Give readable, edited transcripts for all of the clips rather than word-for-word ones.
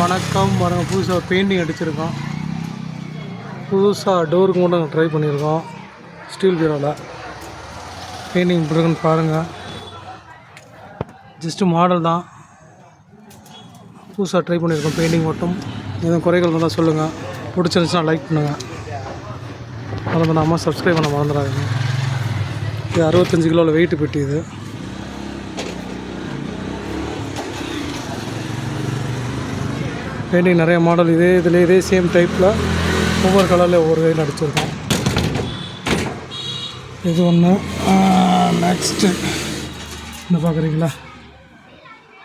வணக்கம். புதுசாக பெயிண்டிங் அடிச்சிருக்கோம். புதுசாக டோருக்கு மட்டும் நாங்கள் ட்ரை பண்ணியிருக்கோம். ஸ்டீல் பீரோவில் பெயிண்டிங் இருக்குன்னு பாருங்கள். ஜஸ்ட்டு மாடல் தான். புதுசாக ட்ரை பண்ணியிருக்கோம் பெயிண்டிங் மட்டும். எதுவும் குறைகள் இருந்தால் சொல்லுங்கள். பிடிச்சிருந்துச்சுன்னா லைக் பண்ணுங்கள். மறந்துடாமல் சப்ஸ்கிரைப் பண்ண மறந்துடாதீங்க. இது 65 கிலோவில் வெயிட்டு பெட்டி. இது பெயிண்டிங் நிறைய மாடல் இதே சேம் டைப்பில் ஒவ்வொரு கலரில் ஒவ்வொரு கையில் அடிச்சிருக்கோம். இது ஒன்று. நெக்ஸ்ட்டு என்ன பார்க்குறீங்களா,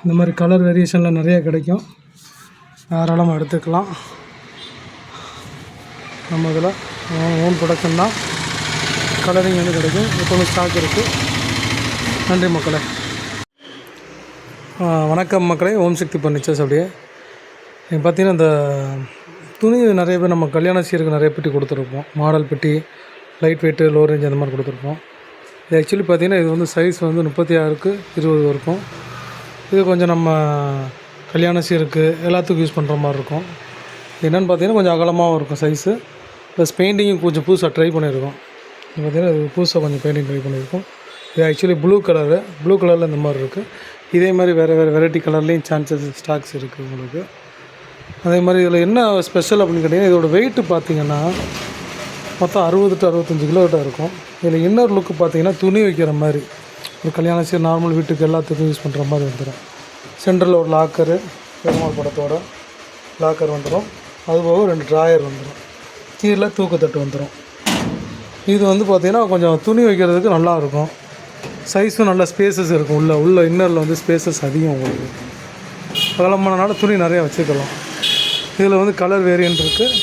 இந்த மாதிரி கலர் வேரியேஷனில் நிறைய கிடைக்கும். தாராளமாக எடுத்துக்கலாம். நம்ம இதில் ஓன் ப்ரொடக்ஷன் தான். கலரிங் வந்து கிடைக்கும். எப்போதும் ஸ்டாக் இருக்குது. நன்றி மக்களே. வணக்கம் மக்களே. ஓம் சக்தி ஃபர்னிச்சர்ஸ். அப்படியே பார்த்திங்கன்னா இந்த துணி நிறைய பேர் நம்ம கல்யாண சீருக்கு நிறைய பெட்டி கொடுத்துருப்போம். மாடல் பெட்டி, லைட் வெயிட்டு, லோ ரேஞ்ச் அந்த மாதிரி கொடுத்துருப்போம். இது ஆக்சுவலி பார்த்திங்கன்னா இது வந்து சைஸ் வந்து 36க்கு 20 இருக்கும். இது கொஞ்சம் நம்ம கல்யாண சீருக்கு எல்லாத்துக்கும் யூஸ் பண்ணுற மாதிரி இருக்கும். என்னென்னு பார்த்திங்கன்னா கொஞ்சம் அகலமாகவும் இருக்கும் சைஸு. ப்ளஸ் பெயிண்டிங்கும் கொஞ்சம் புதுசாக ட்ரை பண்ணியிருக்கோம். இது பார்த்திங்கன்னா இது புதுசாக கொஞ்சம் பெயிண்டிங் ட்ரை பண்ணியிருக்கோம். இது ஆக்சுவலி ப்ளூ கலரில் இந்த மாதிரி இருக்குது. இதே மாதிரி வேறு வெரைட்டி கலர்லேயும் சான்சஸ் ஸ்டாக்ஸ் இருக்குது உங்களுக்கு. அதே மாதிரி இதில் என்ன ஸ்பெஷல் அப்படின்னு கேட்டிங்கன்னா, இதோட வெயிட்டு பார்த்திங்கன்னா மொத்தம் 60 to 65 கிலோ கிட்ட இருக்கும். இதில் இன்னர் லுக்கு பார்த்திங்கன்னா துணி வைக்கிற மாதிரி ஒரு கல்யாண சீர் நார்மல் வீட்டுக்கு எல்லாத்துக்கும் யூஸ் பண்ணுற மாதிரி வந்துடும். சென்டரில் ஒரு லாக்கரு, பெருமாள் படத்தோட லாக்கர் வந்துடும். அதுபோக 2 ட்ராயர் வந்துடும். கீழே தூக்கத்தட்டு வந்துடும். இது வந்து பார்த்திங்கன்னா கொஞ்சம் துணி வைக்கிறதுக்கு நல்லாயிருக்கும். சைஸும் நல்ல ஸ்பேசஸ் இருக்கும். உள்ள இன்னரில் வந்து ஸ்பேசஸ் அதிகம். உங்களுக்கு அகலமானனால துணி நிறையா வச்சுக்கலாம். இதில் வந்து கலர் வேரியன்ட் இருக்குது.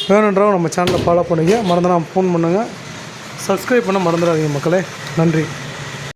வேணுன்றவங்க நம்ம சேனலை ஃபாலோ பண்ணுங்க. மறந்துடாமல் ஃபோன் பண்ணுங்கள். சப்ஸ்கிரைப் பண்ண மறந்துடாதீங்க மக்களே. நன்றி.